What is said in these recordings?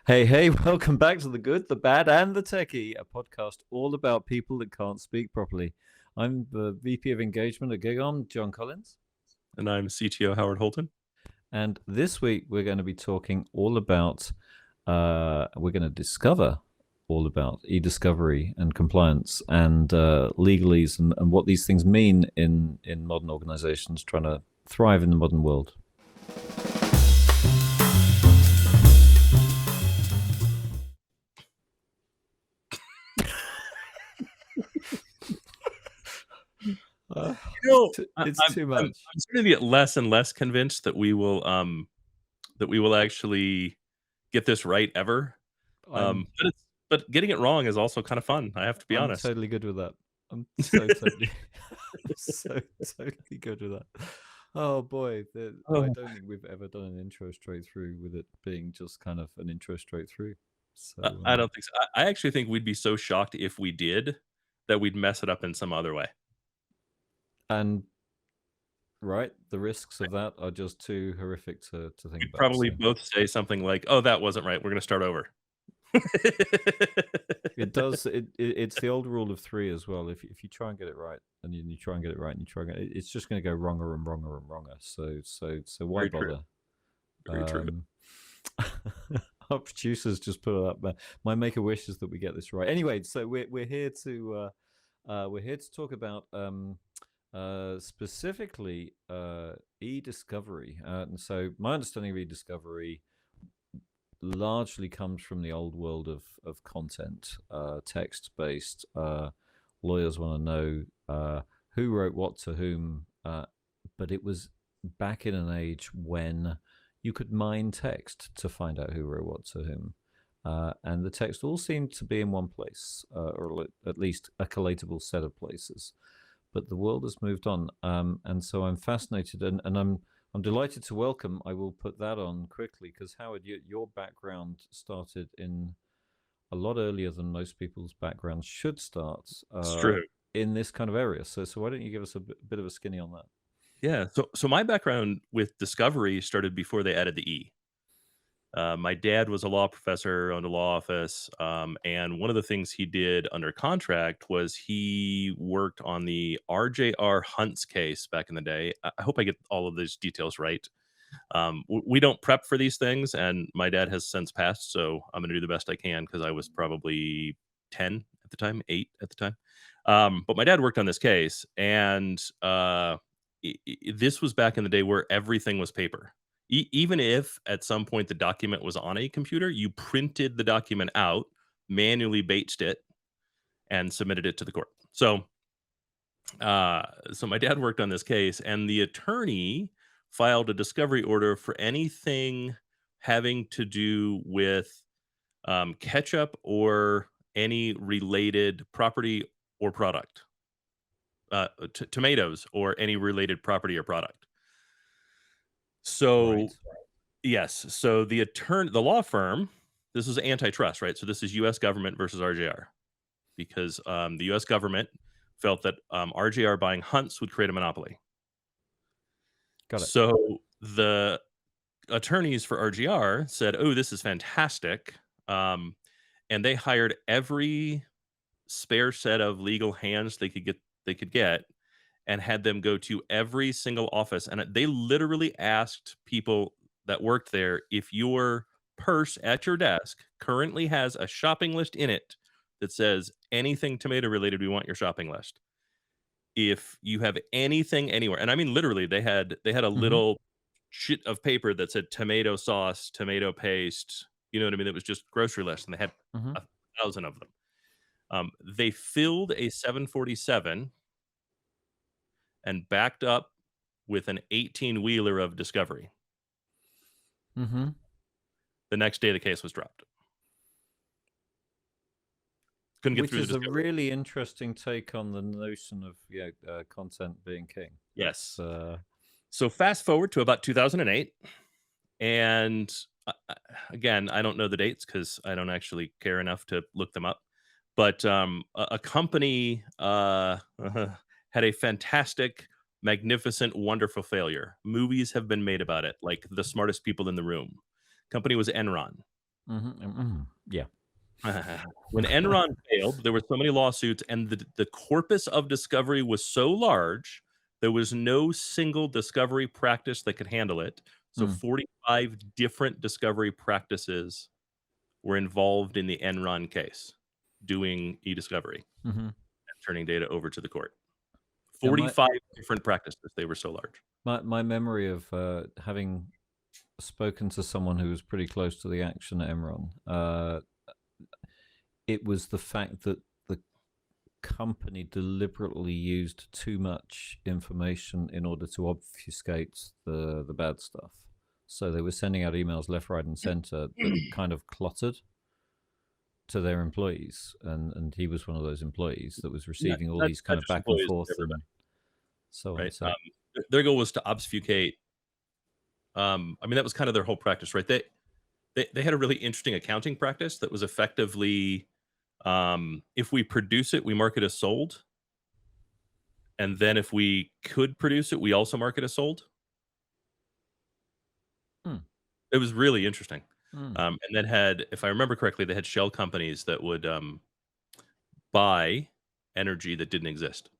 Hey, hey, welcome back to The Good, the Bad, and the Techy, a podcast all about people that can't speak properly. I'm the VP of Engagement at Gigon, John Collins. And I'm CTO Howard Holton. And this week we're going to be talking all about, we're going to discover all about e-discovery and compliance and legalese and what these things mean in modern organizations trying to thrive in the modern world. It's too much. I'm starting to get less and less convinced that we will actually get this right ever. But getting it wrong is also kind of fun. I have to be honest. I'm totally good with that. I'm so totally, so totally good with that. Oh boy, I don't think we've ever done an intro straight through with it being just kind of an intro straight through. So I don't think so. I actually think we'd be so shocked if we did that we'd mess it up in some other way. And right, the risks of that are just too horrific to think We'd about. probably both say something like, "Oh, that wasn't right. We're going to start over." It does. It's the old rule of three as well. If you try and get it right, and you try and get it right, and you try and it's just going to go wronger and wronger and wronger. So why Very true. bother? Very true. Our producers just put it up. My make a wish is that we get this right. Anyway, so we're here to talk about specifically e-discovery. And so my understanding of e-discovery largely comes from the old world of content, text-based. Lawyers want to know who wrote what to whom, but it was back in an age when you could mine text to find out who wrote what to whom. And the text all seemed to be in one place, or at least a collatable set of places. But the world has moved on, and so I'm fascinated, and I'm delighted to welcome. I will put that on quickly because Howard, your background started in a lot earlier than most people's backgrounds should start. It's true. In this kind of area. So why don't you give us a bit of a skinny on that? Yeah. So my background with discovery started before they added the E. My dad was a law professor, owned a law office, and one of the things he did under contract was he worked on the RJR Hunts case back in the day. I hope I get all of these details right. We don't prep for these things, and my dad has since passed, so I'm going to do the best I can because I was probably 10 at the time, 8 at the time. But my dad worked on this case, and this was back in the day where everything was paper. Even if at some point the document was on a computer, you printed the document out, manually batched it, and submitted it to the court. So my dad worked on this case, and the attorney filed a discovery order for anything having to do with ketchup or any related property or product, tomatoes or any related property or product. So Right. yes, so the law firm, this is antitrust, right? So this is U.S. government versus RJR, because the U.S. government felt that RJR buying Hunts would create a monopoly. Got it. So the attorneys for RJR said, "Oh, this is fantastic," and they hired every spare set of legal hands they could get, and had them go to every single office. And they literally asked people that worked there, if your purse at your desk currently has a shopping list in it that says anything tomato related, we want your shopping list. If you have anything anywhere, and I mean literally, they had a little sheet of paper that said tomato sauce, tomato paste, you know what I mean? It was just grocery list, and they had 1,000 of them. They filled a 747 and backed up with an 18-wheeler of discovery. Mm-hmm. The next day, the case was dropped. Couldn't get Which through is the a discovery. really interesting take on the notion of content being king. Yes. So fast forward to about 2008, and again, I don't know the dates because I don't actually care enough to look them up. But a company had a fantastic, magnificent, wonderful failure. Movies have been made about it, like The Smartest People in the Room. Company was Enron. Yeah. When Enron failed, there were so many lawsuits, and the corpus of discovery was so large, there was no single discovery practice that could handle it. So Mm, 45 different discovery practices were involved in the Enron case, doing e-discovery hmm and turning data over to the court. Yeah, my 45 different practices. They were so large. my memory of having spoken to someone who was pretty close to the action at Enron, it was the fact that the company deliberately used too much information in order to obfuscate the bad stuff. So they were sending out emails left, right, and center that kind of cluttered to their employees, and he was one of those employees that was Not, receiving all not, these kind not of just back and employees, but forth everybody, and so on. right? So, Their goal was to obfuscate. I mean, that was kind of their whole practice, right? They had a really interesting accounting practice that was effectively, if we produce it, we mark it as sold, and then if we could produce it, we also mark it as sold. mm, It was really interesting. mm, And then had, if I remember correctly, they had shell companies that would buy energy that didn't exist,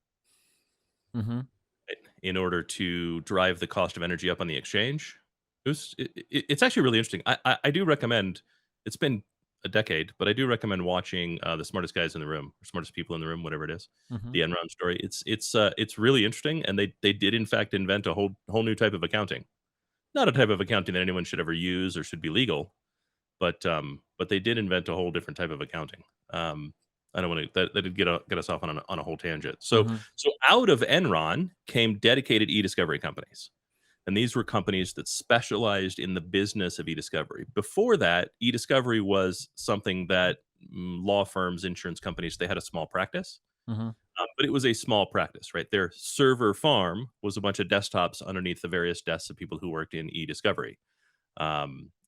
mm-hmm, right, in order to drive the cost of energy up on the exchange. It's actually really interesting. I do recommend. It's been a decade, but I do recommend watching the smartest guys in the room, or smartest people in the room, whatever it is. mm-hmm, The Enron story. It's really interesting, and they did in fact invent a whole new type of accounting. Not a type of accounting that anyone should ever use or should be legal, but they did invent a whole different type of accounting. Um, I don't want to that would get us off on a whole tangent. So mm-hmm, so out of Enron came dedicated e-discovery companies. And these were companies that specialized in the business of e-discovery. Before that, e-discovery was something that law firms, insurance companies, they had a small practice. mm-hmm. But it was a small practice, right? Their server farm was a bunch of desktops underneath the various desks of people who worked in e-discovery.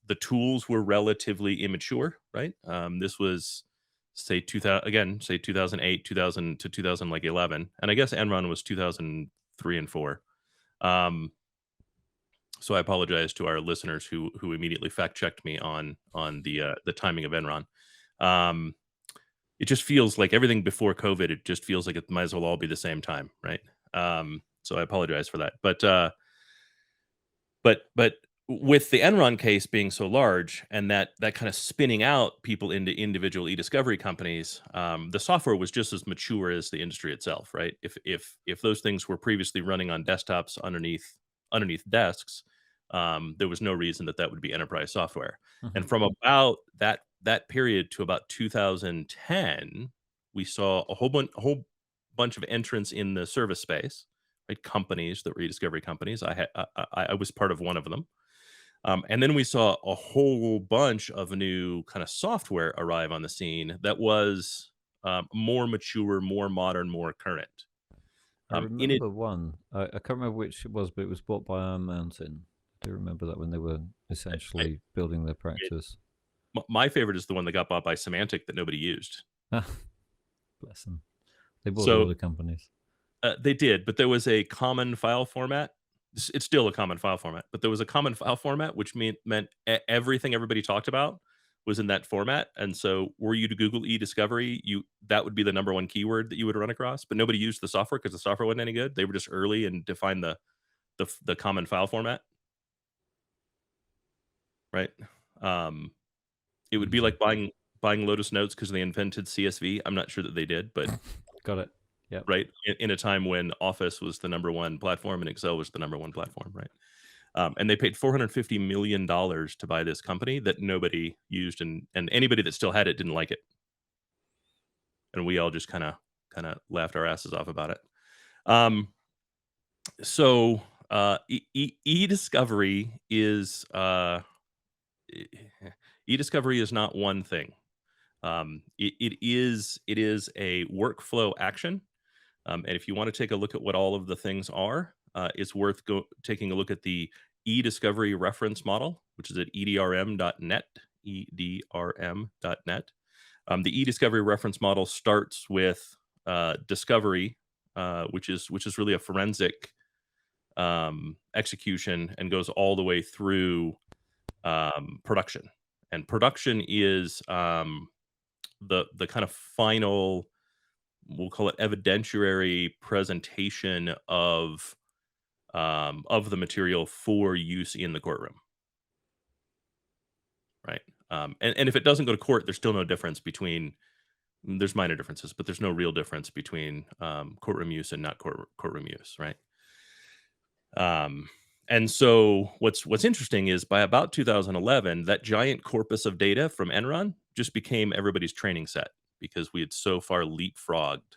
The tools were relatively immature, right? This was say 2000, again, say 2008, 2000 to 2000 like 11, and I guess Enron was 2003 and 4. Um, so I apologize to our listeners who immediately fact checked me on the timing of Enron. Um, it just feels like everything before COVID. It just feels like it might as well all be the same time, right? So I apologize for that, but with the Enron case being so large and that kind of spinning out people into individual e-discovery companies, the software was just as mature as the industry itself, right? If those things were previously running on desktops underneath desks, there was no reason that would be enterprise software. Mm-hmm. And from about that period to about 2010, we saw a whole bunch of entrants in the service space, right? Companies that were e-discovery companies. I was part of one of them. And then we saw a whole bunch of new kind of software arrive on the scene that was more mature, more modern, more current. I In it, remember one. I can't remember which it was, but it was bought by Iron Mountain. I do remember that when they were I, essentially building their practice. my favorite is the one that got bought by Symantec that nobody used. Ah, bless them. They bought a So lot of companies. they did, but there was a common file format. It's still a common file format, but there was a common file format, which meant everything everybody talked about was in that format. And so, were you to Google e-discovery, that would be the number one keyword that you would run across. But nobody used the software because the software wasn't any good. They were just early and defined the common file format, right? Um, it would be Easy. like buying Lotus Notes because they invented CSV. I'm not sure that they did, but Got it. Yep. right in a time when Office was the number one platform and Excel was the number one platform, right? And they paid $450 million to buy this company that nobody used, and anybody that still had it didn't like it, and we all just kind of laughed our asses off about it. Um, so e-discovery is e-discovery is not one thing. It is a workflow action. And if you want to take a look at what all of the things are, it's worth taking a look at the e-discovery reference model, which is at edrm.net, edrm.net. The e-discovery reference model starts with discovery, which is really a forensic execution, and goes all the way through production. And production is the kind of final, we'll call it evidentiary presentation of the material for use in the courtroom, right? And if it doesn't go to court, there's still no difference between. There's minor differences, but there's no real difference between courtroom use and not courtroom use, right? Um, and so what's interesting is by about 2011, that giant corpus of data from Enron just became everybody's training set because we had so far leapfrogged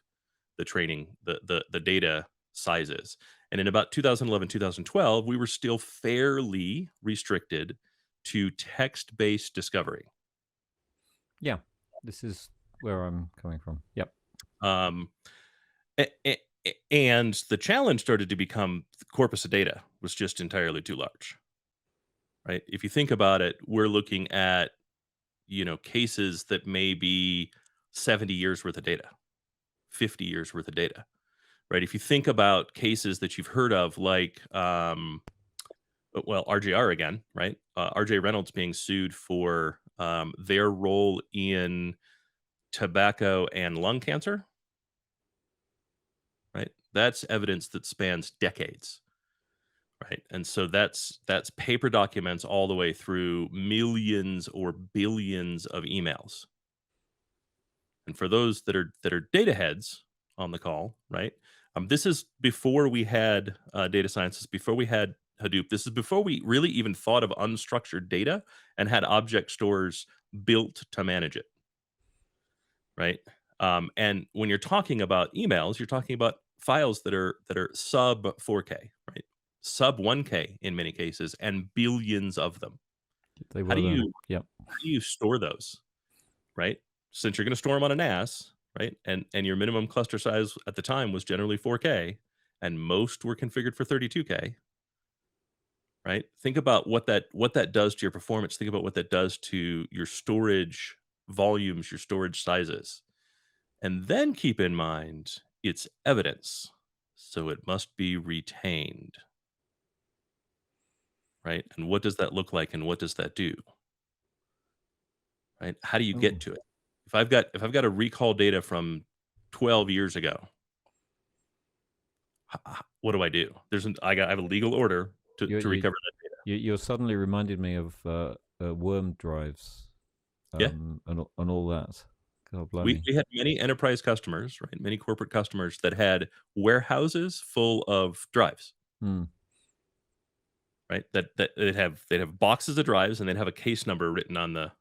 the training, the data sizes. And in about 2011, 2012, we were still fairly restricted to text-based discovery. Yeah, this is where I'm coming from. Yep. Um, and the challenge started to become the corpus of data was just entirely too large, right? If you think about it, we're looking at, cases that may be 70 years worth of data, 50 years worth of data, right? If you think about cases that you've heard of, like, well, RJR again, right? RJ Reynolds being sued for their role in tobacco and lung cancer, right? That's evidence that spans decades, right? And so that's paper documents all the way through millions or billions of emails. And for those that are data heads on the call, right? This is before we had data sciences, before we had Hadoop. This is before we really even thought of unstructured data and had object stores built to manage it, right? And when you're talking about emails, you're talking about files that are sub 4K, right? Sub 1K in many cases, and billions of them. They How do were the. you Yep. how do you store those, right? Since you're going to store them on a NAS, right? And your minimum cluster size at the time was generally 4K, and most were configured for 32K, right? Think about what that does to your performance. Think about what that does to your storage volumes, your storage sizes. And then keep in mind it's evidence, so it must be retained, right? And what does that look like and what does that do? Right? How do you get Oh, to it? If I've got to recall data from 12 years ago, what do I do? I have a legal order to you to you recover that data. you suddenly reminded me of worm drives, Yeah. and all that. God We blimey. we had many enterprise customers, right? Many corporate customers that had warehouses full of drives, Hmm. right? That they'd have boxes of drives and they'd have a case number written on a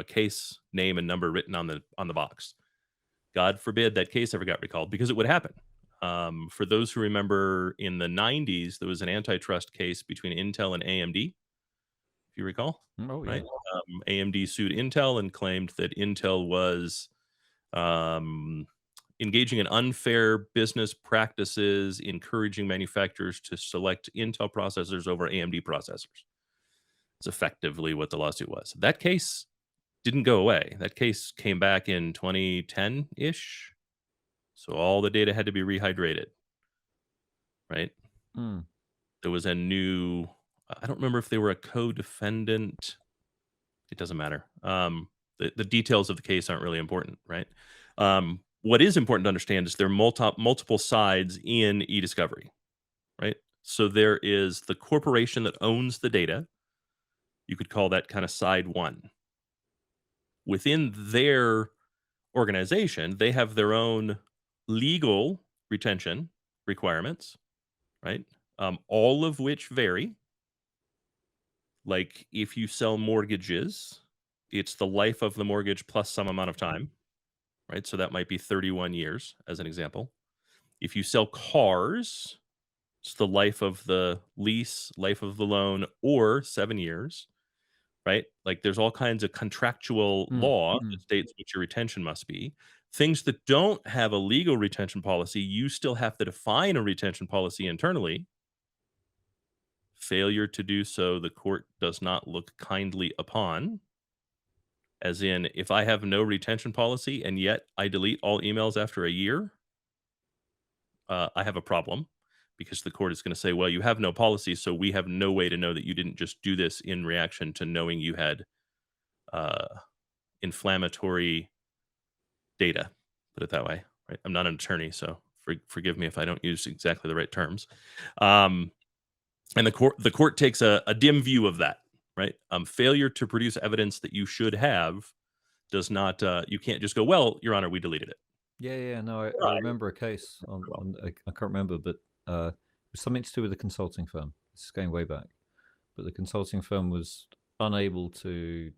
case name and number written on the box. God forbid that case ever got recalled because it would happen. For those who remember, in the 90s, there was an antitrust case between Intel and AMD, if you recall, Oh yeah. right? AMD sued Intel and claimed that Intel was um, engaging in unfair business practices, encouraging manufacturers to select Intel processors over AMD processors. It's effectively what the lawsuit was. That case didn't go away. That case came back in 2010 ish. So all the data had to be rehydrated, right? Hmm. There was a new, I don't remember if they were a co-defendant. It doesn't matter. The details of the case aren't really important, right? What is important to understand is there are multiple sides in e-discovery, right? So there is the corporation that owns the data. You could call that kind of side one. Within their organization, they have their own legal retention requirements, right? All of which vary. Like if you sell mortgages, it's the life of the mortgage plus some amount of time, right? So that might be 31 years as an example. If you sell cars, it's the life of the lease, life of the loan, or 7 years, right? Like there's all kinds of contractual Hmm. law Hmm. that states what your retention must be. Things that don't have a legal retention policy, you still have to define a retention policy internally. Failure to do so, the court does not look kindly upon. As in, if I have no retention policy and yet I delete all emails after a year, I have a problem because the court is going to say, well, you have no policy, so we have no way to know that you didn't just do this in reaction to knowing you had uh, inflammatory data. Put it that way, right? I'm not an attorney, so forgive me if I don't use exactly the right terms. Um, and the court takes a dim view of that, right? Failure to produce evidence that you should have does not. You can't just go, well, Your Honor, we deleted it. Yeah, yeah. No, I Right. remember a case on I can't remember, but it was something to do with a consulting firm. This is going way back, but the consulting firm was unable to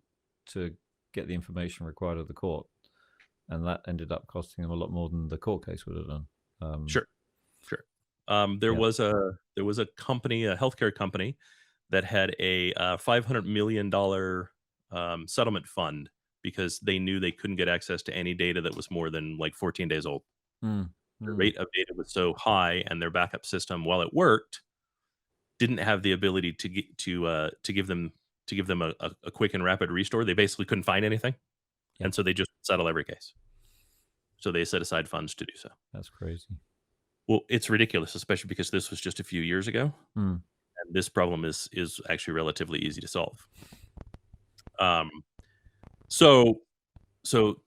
get the information required of the court, and that ended up costing them a lot more than the court case would have done. Sure, sure. There Yeah. was a company, a healthcare company, that had a $500 million settlement fund because they knew they couldn't get access to any data that was more than like 14 days old. Mm, The mm, rate of data was so high, and their backup system, while it worked, didn't have the ability to give them a quick and rapid restore. They basically couldn't find anything, yeah, and so they just settle every case. So they set aside funds to do so. that's crazy. Well, it's ridiculous, especially because this was just a few years ago, Mm, and this problem is actually relatively easy to solve. Um, so so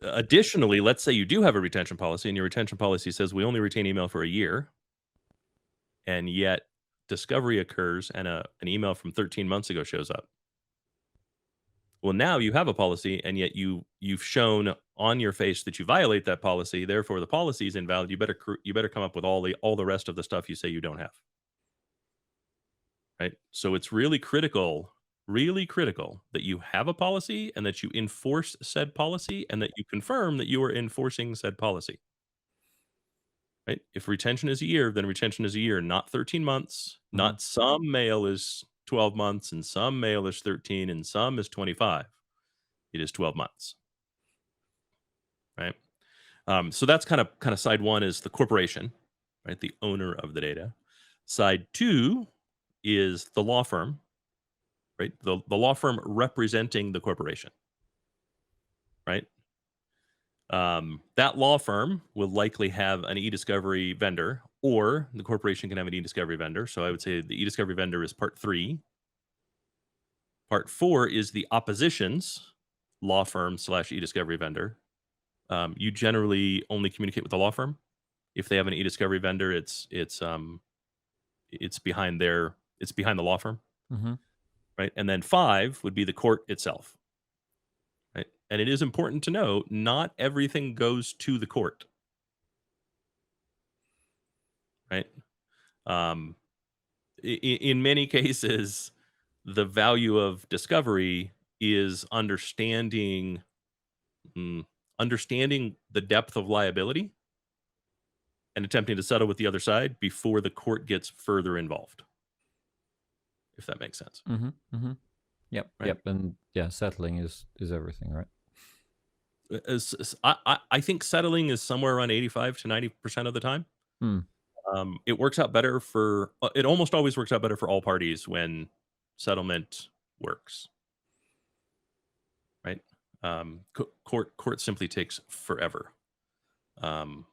additionally, let's say you do have a retention policy, and your retention policy says we only retain email for a year, and yet discovery occurs, and an email from 13 months ago shows up. Well, now you have a policy, and yet you've shown on your face that you violate that policy. Therefore, the policy is invalid. You better come up with all the rest of the stuff you say you don't have. Right? So it's really critical that you have a policy and that you enforce said policy and that you confirm that you are enforcing said policy. Right? If retention is a year, then retention is a year, not 13 months, mhm. not some mail is 12 months and some mail is 13 and some is 25. It is 12 months. Right? So that's kind of side one is the corporation, right? The owner of the data. Side two is the law firm, right? The law firm representing the corporation, right? That law firm will likely have an e-discovery vendor, or the corporation can have an e-discovery vendor. So I would say the e-discovery vendor is part three. Part four is the opposition's law firm slash e-discovery vendor. You generally only communicate with the law firm. If they have an e-discovery vendor, it's behind the law firm, Mhm. right? And then five would be the court itself, right? And it is important to know not everything goes to the court, right? Um, in many cases, the value of discovery is mm, understanding the depth of liability and attempting to settle with the other side before the court gets further involved, if that makes sense, Mhm. Mhm. Yep. right? Yep. And yeah, settling is everything, right? I think settling is somewhere around 85 to 90% of the time. Mm. It works out better for it almost always works out better for all parties when settlement works, right? Court simply takes forever. Um,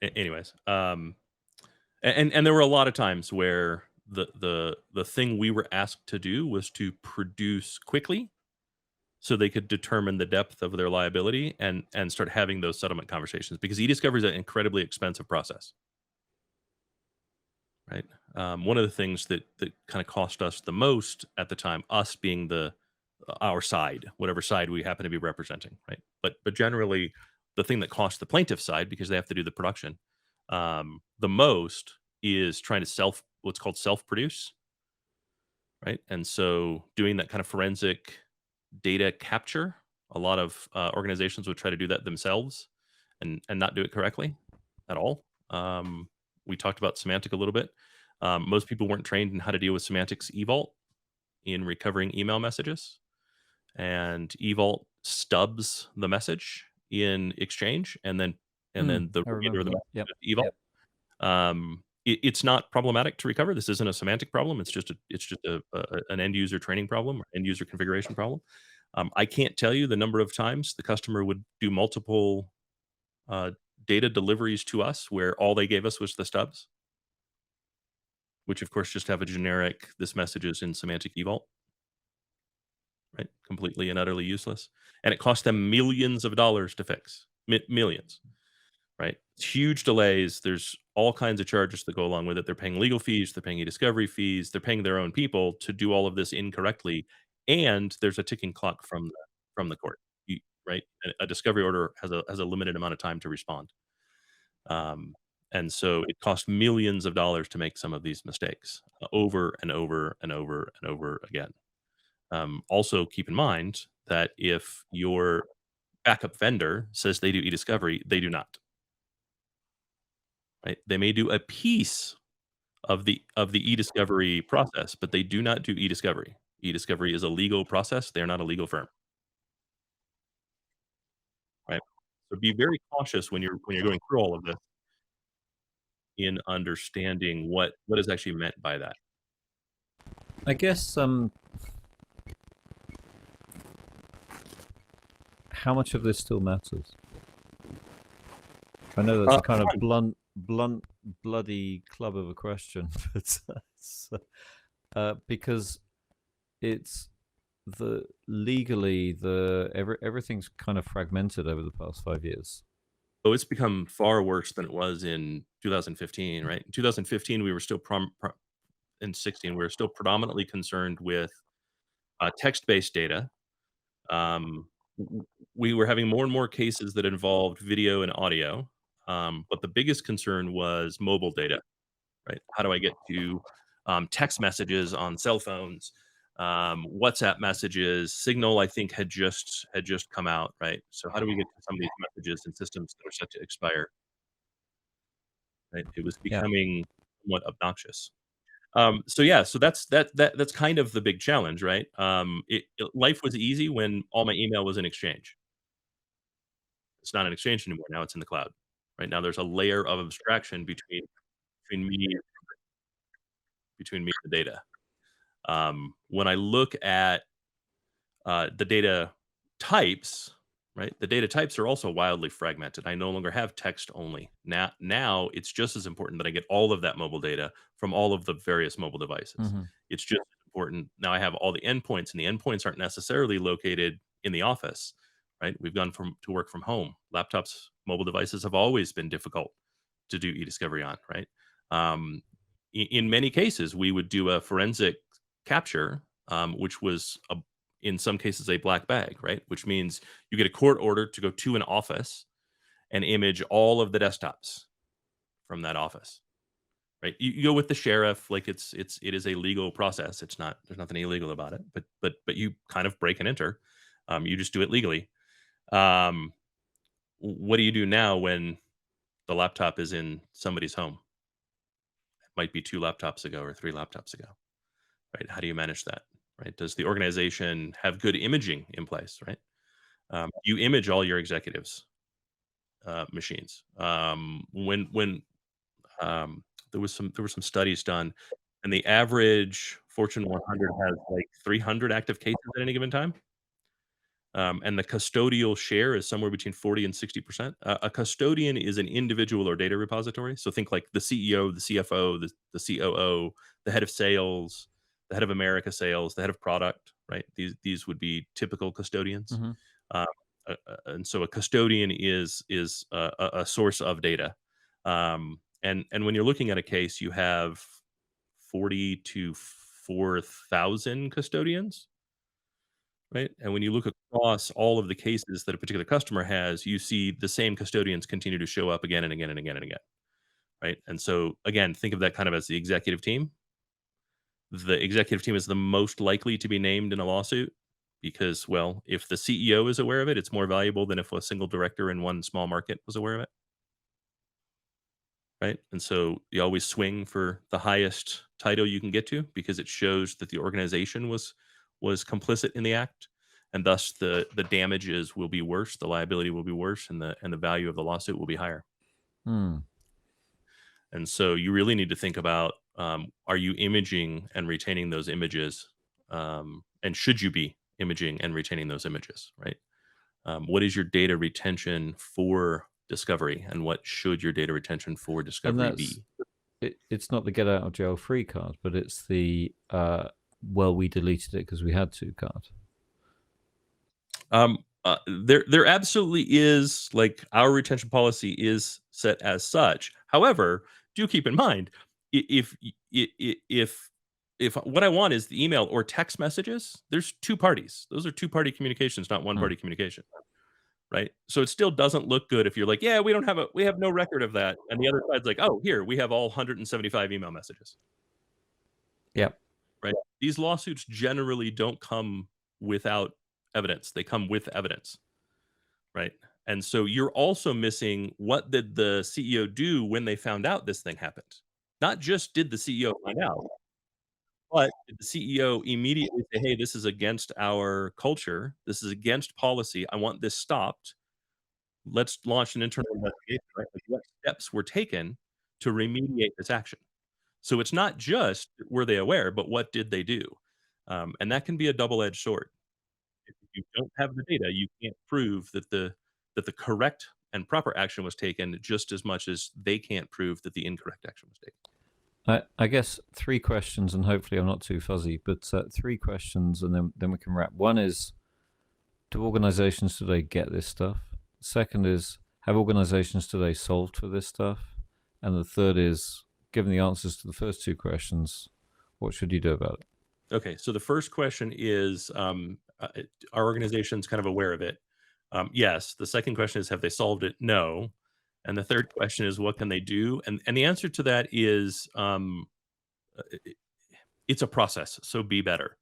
anyways, and there were a lot of times where the thing we were asked to do was to produce quickly so they could determine the depth of their liability and start having those settlement conversations because e-discovery is an incredibly expensive process, right? One of the things that kind of cost us the most at the time, us being our side, whatever side we happen to be representing, right? But generally, the thing that costs the plaintiff side because they have to do the production, the most is trying to what's called self produce, right? And so doing that kind of forensic data capture, a lot of organizations would try to do that themselves and not do it correctly at all. We talked about semantic a little bit. Most people weren't trained in how to deal with semantics eVault in recovering email messages, and eVault stubs the message in exchange, and then the I remainder remember of the that. message Yep. is eVault. Yep. It's not problematic to recover. This isn't a semantic problem. It's just an end user training problem or end user configuration problem. I can't tell you the number of times the customer would do multiple uh, data deliveries to us where all they gave us was the stubs, which of course just have a generic "this message is in semantic eVault." right? Completely and utterly useless, and it cost them millions of dollars to fix. Millions, right? Huge delays. There's all kinds of charges that go along with it. They're paying legal fees, they're paying e-discovery fees, they're paying their own people to do all of this incorrectly, and there's a ticking clock from the court, right? A discovery order has a limited amount of time to respond. Um, and so it cost millions of dollars to make some of these mistakes over and over and over and over again. Also, keep in mind that if your backup vendor says they do e-discovery, they do not. Right? They may do a piece of the e-discovery process, but they do not do e-discovery. E-discovery is a legal process. They're not a legal firm, right? So be very cautious when you're going through all of this in understanding what is actually meant by that. I guess how much of this still matters? I know that's a kind of blunt, bloody club of a question, but because it's the legally everything's kind of fragmented over the past 5 years. Oh, it's become far worse than it was in 2015, right? In 2015, we were still in 16, we were still predominantly concerned with text-based data. Um, we were having more and more cases that involved video and audio, but the biggest concern was mobile data, right? How do I get to text messages on cell phones, WhatsApp messages? Signal, I think, had just come out, right? So how do we get to some of these messages and systems that are set to expire? Right? It was Yeah. becoming somewhat obnoxious. So yeah, so that's kind of the big challenge, right? Life was easy when all my email was in Exchange. It's not an Exchange anymore. Now it's in the cloud. Right now, there's a layer of abstraction between me and the data. When I look at the data types, right? The data types are also wildly fragmented. I no longer have text only. Now it's just as important that I get all of that mobile data from all of the various mobile devices. Mm-hmm. It's just as important. Now I have all the endpoints, and the endpoints aren't necessarily located in the office, right? We've gone to work from home. Laptops, mobile devices have always been difficult to do e-discovery on, right? In many cases, we would do a forensic capture, which was in some cases a black bag, right? Which means you get a court order to go to an office and image all of the desktops from that office, right? You go with the sheriff, like it is a legal process. It's not, there's nothing illegal about it, but you kind of break and enter. You just do it legally. What do you do now when the laptop is in somebody's home? It might be 2 laptops ago or 3 laptops ago, right? How do you manage that, right? Does the organization have good imaging in place, right? You image all your executives' machines. When there were some studies done, and the average Fortune 100 has like 300 active cases at any given time. And the custodial share is somewhere between 40 and 60%. A custodian is an individual or data repository. So think like the CEO, the CFO, the COO, the head of sales, the head of America sales, the head of product, right? These would be typical custodians. Mm-hmm. Um, and so a custodian is a source of data. And when you're looking at a case, you have 40 to 4,000 custodians, right? And when you look across all of the cases that a particular customer has, you see the same custodians continue to show up again and again and again and again, right? And so again, think of that kind of as the executive team. The executive team is the most likely to be named in a lawsuit because, well, if the CEO is aware of it, it's more valuable than if a single director in one small market was aware of it, right? And so you always swing for the highest title you can get to because it shows that the organization was complicit in the act, and thus the damages will be worse, the liability will be worse, and the value of the lawsuit will be higher. Mm. And so you really need to think about, are you imaging and retaining those images, and should you be imaging and retaining those images, right? What is your data retention for discovery, and what should your data retention for And discovery be? it's not the get out of jail free card, but it's the well, we deleted it because we had to card. There absolutely is, like, our retention policy is set as such. However, do keep in mind, if if what I want is the email or text messages, there's two parties. Those are two-party communications, not Mm. one-party communication, right? So it still doesn't look good if you're like, "Yeah, we have no record of that," and the other side's like, "Oh, here, we have all 175 email messages." Yep. Right? These lawsuits generally don't come without evidence. They come with evidence, right? And so you're also missing, what did the CEO do when they found out this thing happened? Not just did the CEO find out, but did the CEO immediately say, "Hey, this is against our culture. This is against policy. I want this stopped. Let's launch an internal investigation," right? Like, what steps were taken to remediate this action? So it's not just were they aware, but what did they do? And that can be a double-edged sword. If you don't have the data, you can't prove that the correct and proper action was taken, just as much as they can't prove that the incorrect action was taken. I guess three questions, and hopefully I'm not too fuzzy, but three questions, and then we can wrap. One is, do organizations today get this stuff? Second is, have organizations today solved for this stuff? And the third is, given the answers to the first two questions, what should you do about it? Okay, so the first question is, are organizations kind of aware of it? Yes. The second question is, have they solved it? No. And the third question is, what can they do? And the answer to that is, it's a process. So be better,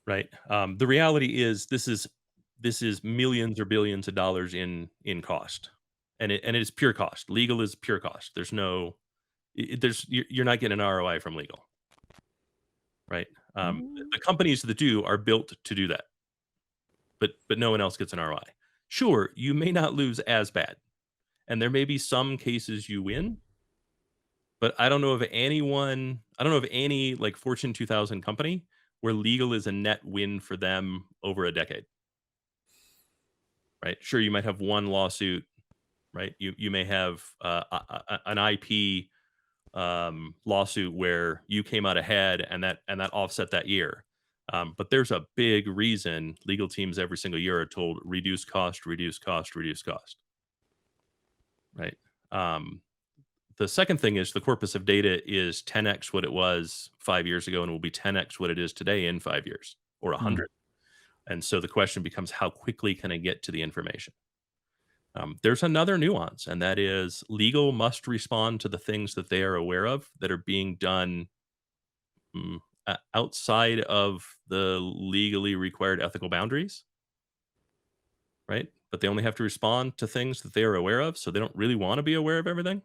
right? The reality is, this is millions or billions of dollars in cost, and it is pure cost. Legal is pure cost. There's no, you're not getting an ROI from legal, right? The companies that do are built to do that, but no one else gets an ROI. Sure, you may not lose as bad, and there may be some cases you win, but I don't know of anyone. I don't know of any, like, Fortune 2000 company where legal is a net win for them over a decade, right? Sure, you might have one lawsuit, right? You may have an IP lawsuit where you came out ahead, and that offset that year. But there's a big reason legal teams every single year are told, reduce cost, reduce cost, reduce cost, right? Um, the second thing is, the corpus of data is 10x what it was 5 years ago, and will be 10x what it is today in 5 years, or 100. And so the question becomes, how quickly can I get to the information? There's another nuance, and that is, legal must respond to the things that they are aware of that are being done, outside of the legally required ethical boundaries, right? But they only have to respond to things that they are aware of, so they don't really want to be aware of everything.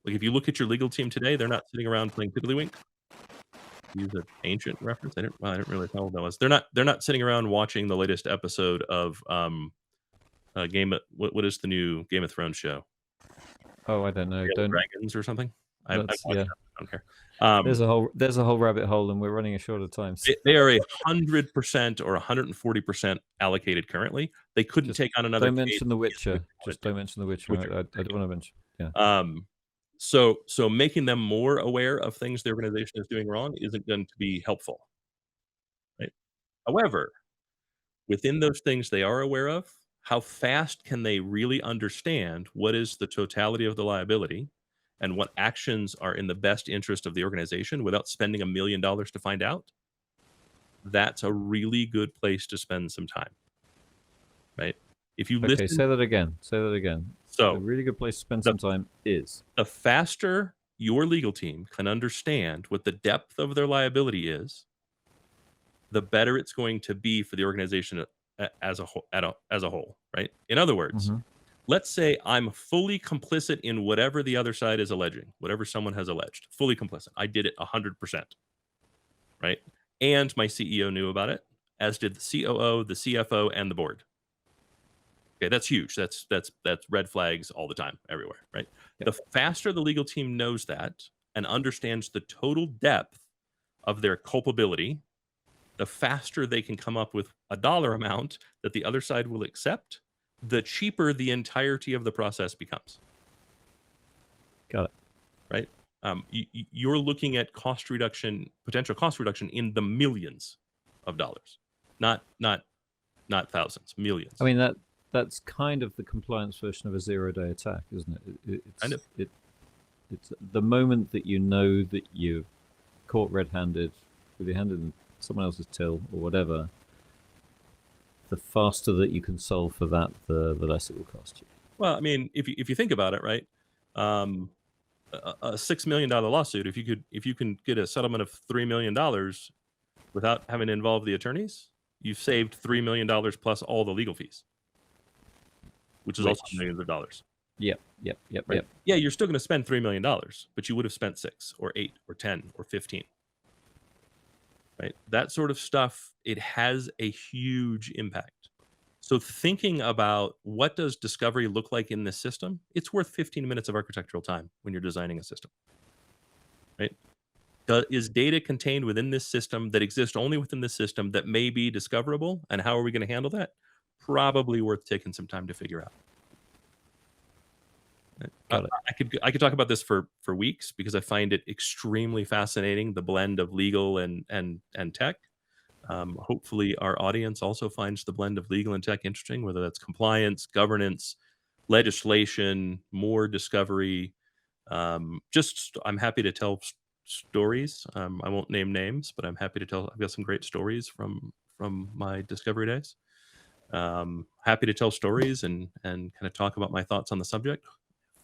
Like, if you look at your legal team today, they're not sitting around playing Tiddlywink. Use an ancient reference. I didn't really know what that was. They're not sitting around watching the latest episode of what is the new Game of Thrones show? Oh, I don't know. Game of Don't. Dragons or something? I've watched Yeah. that. I don't care. There's a whole rabbit hole, and we're running a short of time. They are 100% or 140% allocated currently. They couldn't take on another Don't case mention The if Witcher. they Just wanted don't mention The Witcher. Witcher. I don't want to mention. Yeah. So making them more aware of things the organization is doing wrong isn't going to be helpful, right? However, within those things they are aware of, how fast can they really understand what is the totality of the liability and what actions are in the best interest of the organization without spending $1 million to find out? That's a really good place to spend some time, right? If you Okay, listen, say that again. Say that again. So a really good place to spend some time is, the faster your legal team can understand what the depth of their liability is, the better it's going to be for the organization as a whole, right? In other words, let's say I'm fully complicit in whatever the other side is alleging, whatever someone has alleged, fully complicit. I did it 100%, right? And my CEO knew about it, as did the COO, the CFO, and the board. Okay, that's huge. That's red flags all the time, everywhere, right? Yep. The faster the legal team knows that and understands the total depth of their culpability, the faster they can come up with a dollar amount that the other side will accept, the cheaper the entirety of the process becomes. Got it. Right? You're looking at potential cost reduction in the millions of dollars, not not thousands, millions. I mean that's kind of the compliance version of a 0-day attack, isn't it? Kind of. It's the moment that you know that you're caught red-handed with your hand in someone else's till or whatever. The faster that you can solve for that, the less it will cost you. Well, I mean, if you think about it, right? A $6 million lawsuit, if you can get a settlement of $3 million without having to involve the attorneys, you've saved $3 million plus all the legal fees, which is also millions of dollars. Yep. Right? Yep. Yeah, you're still going to spend $3 million, but you would have spent 6 or 8 or 10 or 15. Right? That sort of stuff, it has a huge impact. So thinking about what does discovery look like in this system, it's worth 15 minutes of architectural time when you're designing a system. Right? Is data contained within this system that exists only within this system that may be discoverable? And how are we going to handle that? Probably worth taking some time to figure out. I could talk about this for weeks because I find it extremely fascinating, the blend of legal and tech. Hopefully our audience also finds the blend of legal and tech interesting, whether that's compliance, governance, legislation, more discovery. I'm happy to tell stories. I won't name names, but I'm happy to tell. I've got some great stories from my discovery days. Happy to tell stories and kind of talk about my thoughts on the subject.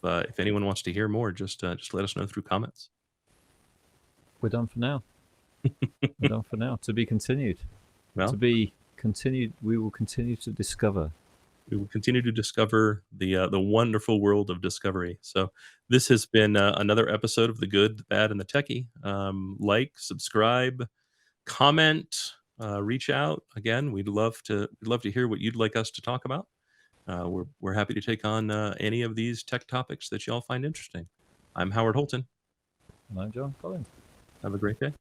If anyone wants to hear more, just let us know through comments. We're done for now. We're done for now. To be continued. Well, to be continued. We will continue to discover. We will continue to discover the wonderful world of discovery. So this has been another episode of The Good, the Bad, and the Techie. Like, subscribe, comment, reach out. Again, we'd love to hear what you'd like us to talk about. We're happy to take on any of these tech topics that y'all find interesting. I'm Howard Holton. And I'm John Collins. Have a great day.